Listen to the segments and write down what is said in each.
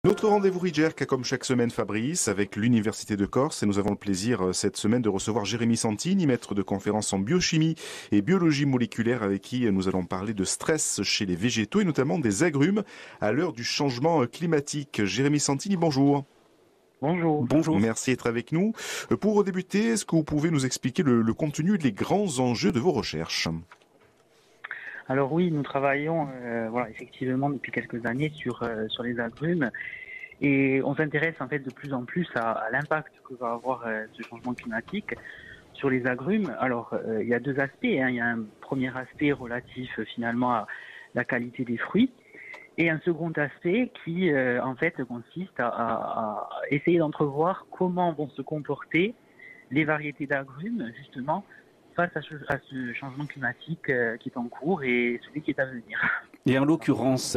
Notre rendez-vous Ridgerc a comme chaque semaine Fabrice avec l'Université de Corse et nous avons le plaisir cette semaine de recevoir Jérémy Santini, maître de conférence en biochimie et biologie moléculaire avec qui nous allons parler de stress chez les végétaux et notamment des agrumes à l'heure du changement climatique. Jérémy Santini, bonjour. Bonjour. Bonjour. Merci d'être avec nous. Pour débuter, est-ce que vous pouvez nous expliquer le contenu et les grands enjeux de vos recherches ? Alors oui, nous travaillons effectivement depuis quelques années sur les agrumes et on s'intéresse en fait de plus en plus à l'impact que va avoir ce changement climatique sur les agrumes. Alors il y a deux aspects, hein. Il y a un premier aspect relatif finalement à la qualité des fruits et un second aspect qui en fait consiste à essayer d'entrevoir comment vont se comporter les variétés d'agrumes justement face à ce changement climatique qui est en cours et celui qui est à venir. Et en l'occurrence,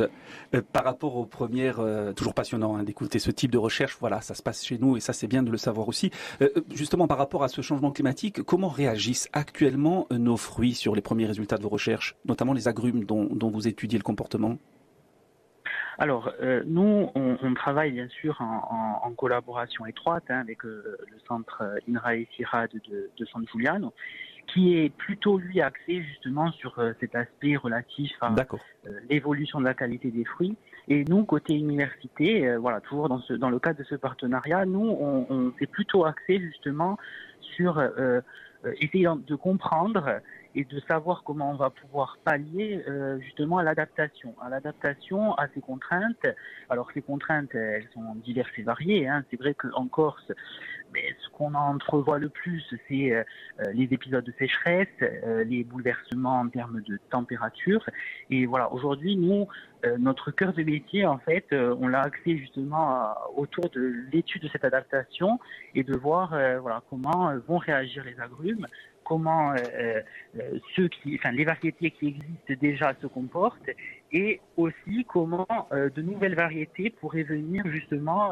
par rapport aux premières, toujours passionnant d'écouter ce type de recherche, voilà, ça se passe chez nous et ça c'est bien de le savoir aussi. Justement, par rapport à ce changement climatique, comment réagissent actuellement nos fruits sur les premiers résultats de vos recherches, notamment les agrumes dont vous étudiez le comportement ? Alors, nous, on travaille bien sûr en collaboration étroite avec le centre INRAE CIRAD de San Giuliano, qui est plutôt, lui, axé justement sur cet aspect relatif à l'évolution de la qualité des fruits. Et nous, côté université, toujours dans le cadre de ce partenariat, nous, on s'est plutôt axé justement sur essayer de comprendre et de savoir comment on va pouvoir pallier justement à l'adaptation à ces contraintes. Alors ces contraintes, elles sont diverses et variées, hein. C'est vrai qu'en Corse, mais ce qu'on entrevoit le plus, c'est les épisodes de sécheresse, les bouleversements en termes de température. Et voilà, aujourd'hui, nous, notre cœur de métier, en fait, on l'a axé justement autour de l'étude de cette adaptation et de voir comment vont réagir les agrumes, comment les variétés qui existent déjà se comportent et aussi comment de nouvelles variétés pourraient venir justement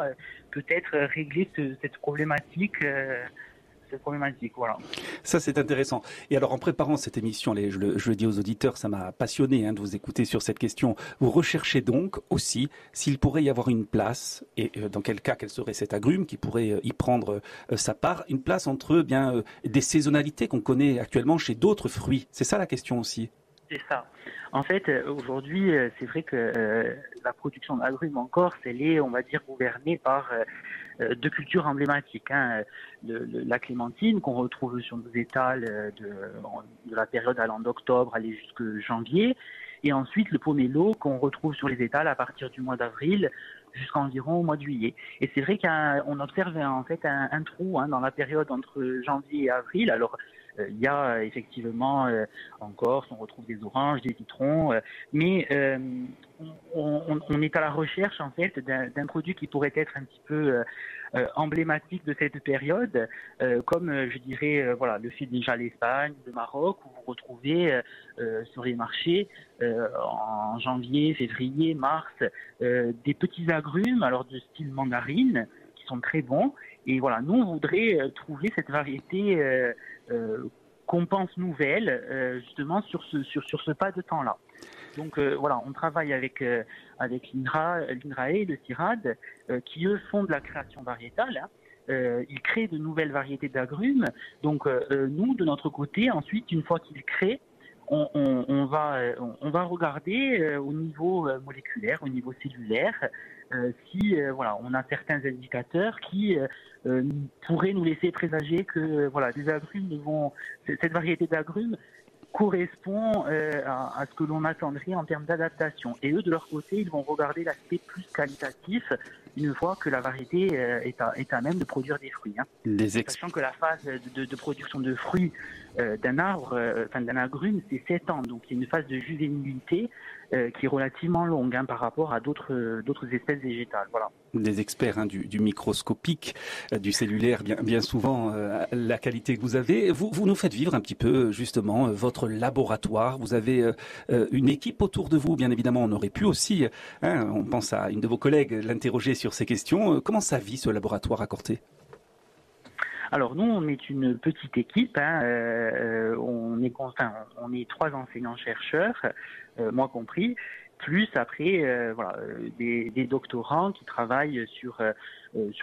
peut-être régler cette problématique. Voilà. Ça, c'est intéressant. Et alors, en préparant cette émission, allez, je le dis aux auditeurs, ça m'a passionné de vous écouter sur cette question. Vous recherchez donc aussi s'il pourrait y avoir une place, et dans quel cas, quel serait cet agrume qui pourrait y prendre sa part, une place entre des saisonnalités qu'on connaît actuellement chez d'autres fruits. C'est ça la question aussi. C'est ça. En fait, aujourd'hui, c'est vrai que la production d'agrumes en Corse, elle est, on va dire, gouvernée par deux cultures emblématiques. La clémentine, qu'on retrouve sur nos étals de la période allant d'octobre aller jusqu'à janvier, et ensuite le pomelo, qu'on retrouve sur les étals à partir du mois d'avril jusqu'à environ au mois de juillet. Et c'est vrai qu'on observe en fait un trou dans la période entre janvier et avril. Alors, il y a effectivement en Corse, on retrouve des oranges, des citrons, mais on est à la recherche en fait d'un produit qui pourrait être un petit peu emblématique de cette période, comme je dirais le fait déjà l'Espagne, le Maroc, où vous retrouvez sur les marchés en janvier, février, mars des petits agrumes, alors de style mandarine, qui sont très bons. Et voilà, nous on voudrait trouver cette variété qu'on pense nouvelle, justement sur ce pas de temps-là. Donc on travaille avec l'INRAE et le CIRAD, qui eux font de la création variétale. Ils créent de nouvelles variétés d'agrumes. Donc nous, de notre côté, ensuite, une fois qu'ils créent, on va regarder au niveau moléculaire, au niveau cellulaire, si on a certains indicateurs qui pourraient nous laisser présager que des agrumes cette variété d'agrumes correspond à ce que l'on attendrait en termes d'adaptation. Et eux, de leur côté, ils vont regarder l'aspect plus qualitatif une fois que la variété est à même de produire des fruits. Sachant que la phase de production de fruits d'un arbre, d'un agrume, c'est 7 ans. Donc il y a une phase de juvénilité qui est relativement longue par rapport à d'autres espèces végétales. Voilà. Des experts du microscopique, du cellulaire, bien souvent, la qualité que vous avez. Vous nous faites vivre un petit peu, justement, votre laboratoire. Vous avez une équipe autour de vous, bien évidemment. On aurait pu aussi, on pense à une de vos collègues, l'interroger sur ces questions. Comment ça vit, ce laboratoire à Corté ? Alors nous, on est une petite équipe. On est 3 enseignants-chercheurs, moi compris, plus après des doctorants qui travaillent sur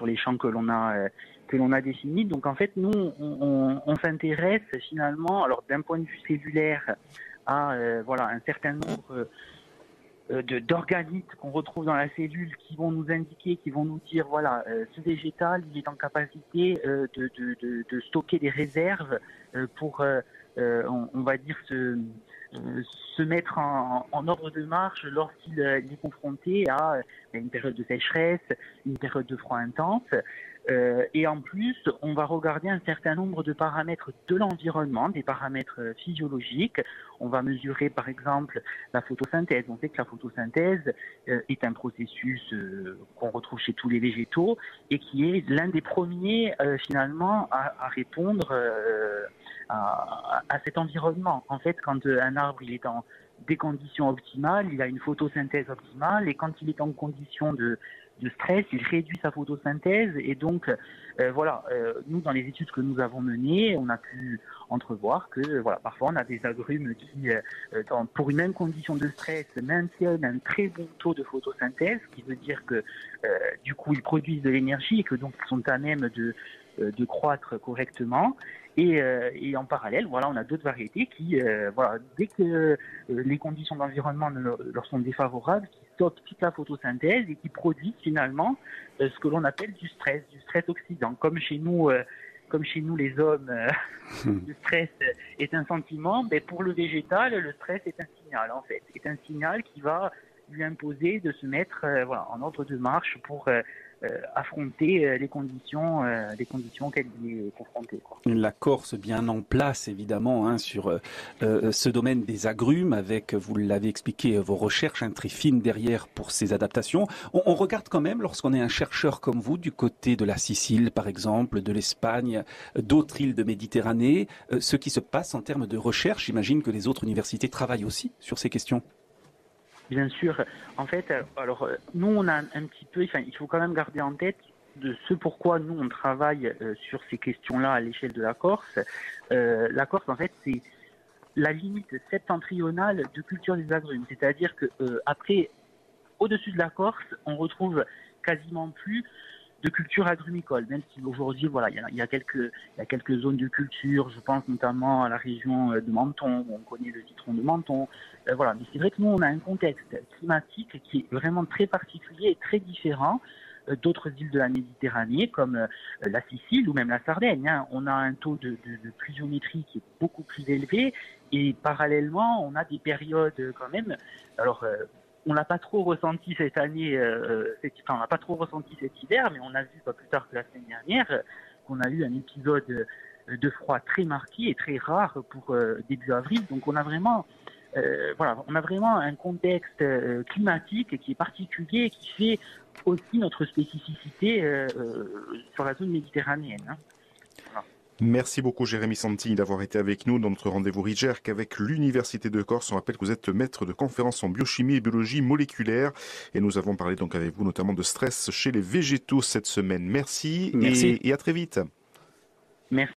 les champs que l'on a définis. Donc en fait, nous, on s'intéresse finalement, alors d'un point de vue cellulaire, à un certain nombre d'organites qu'on retrouve dans la cellule qui vont nous indiquer, qui vont nous dire ce végétal il est en capacité de stocker des réserves pour on va dire se mettre en ordre de marche lorsqu'il est confronté à une période de sécheresse, une période de froid intense. Et en plus, on va regarder un certain nombre de paramètres de l'environnement, des paramètres physiologiques. On va mesurer par exemple la photosynthèse. On sait que la photosynthèse est un processus qu'on retrouve chez tous les végétaux et qui est l'un des premiers finalement à répondre à cet environnement. En fait, quand un arbre il est dans des conditions optimales, il a une photosynthèse optimale, et quand il est en condition de stress, il réduit sa photosynthèse, et donc nous dans les études que nous avons menées, on a pu entrevoir que parfois on a des agrumes qui pour une même condition de stress maintiennent un très bon taux de photosynthèse, ce qui veut dire que du coup ils produisent de l'énergie et que donc ils sont à même de croître correctement. Et en parallèle, on a d'autres variétés qui, dès que les conditions d'environnement leur sont défavorables, qui stoppent toute la photosynthèse et qui produisent finalement ce que l'on appelle du stress oxydant. Comme chez nous les hommes, le stress est un sentiment, pour le végétal, le stress est un signal en fait. C'est un signal qui va lui imposer de se mettre en ordre de marche pour affronter les conditions auxquelles il est confronté, quoi. La Corse bien en place évidemment sur ce domaine des agrumes, avec, vous l'avez expliqué, vos recherches très fines derrière pour ces adaptations. On regarde quand même, lorsqu'on est un chercheur comme vous, du côté de la Sicile par exemple, de l'Espagne, d'autres îles de Méditerranée, ce qui se passe en termes de recherche. J'imagine que les autres universités travaillent aussi sur ces questions. Bien sûr. En fait, nous, on a un petit peu, il faut quand même garder en tête de ce pourquoi nous, on travaille sur ces questions-là à l'échelle de la Corse. La Corse, en fait, c'est la limite septentrionale de culture des agrumes. C'est-à-dire que après, au-dessus de la Corse, on retrouve quasiment plus de culture agrumicole, même si aujourd'hui, il y a quelques zones de culture. Je pense notamment à la région de Menton, où on connaît le citron de Menton. Mais c'est vrai que nous, on a un contexte climatique qui est vraiment très particulier et très différent d'autres îles de la Méditerranée, comme la Sicile ou même la Sardaigne. On a un taux de pluviométrie qui est beaucoup plus élevé, et parallèlement, on a des périodes quand même. On l'a pas trop ressenti cette année, on l'a pas trop ressenti cet hiver, mais on a vu pas plus tard que la semaine dernière qu'on a eu un épisode de froid très marqué et très rare pour début avril. Donc on a vraiment un contexte climatique qui est particulier et qui fait aussi notre spécificité sur la zone méditerranéenne. Voilà. Merci beaucoup Jérémy Santini d'avoir été avec nous dans notre rendez-vous RIGERC avec l'Université de Corse. On rappelle que vous êtes maître de conférences en biochimie et biologie moléculaire, et nous avons parlé donc avec vous notamment de stress chez les végétaux cette semaine. Merci. Et à très vite. Merci.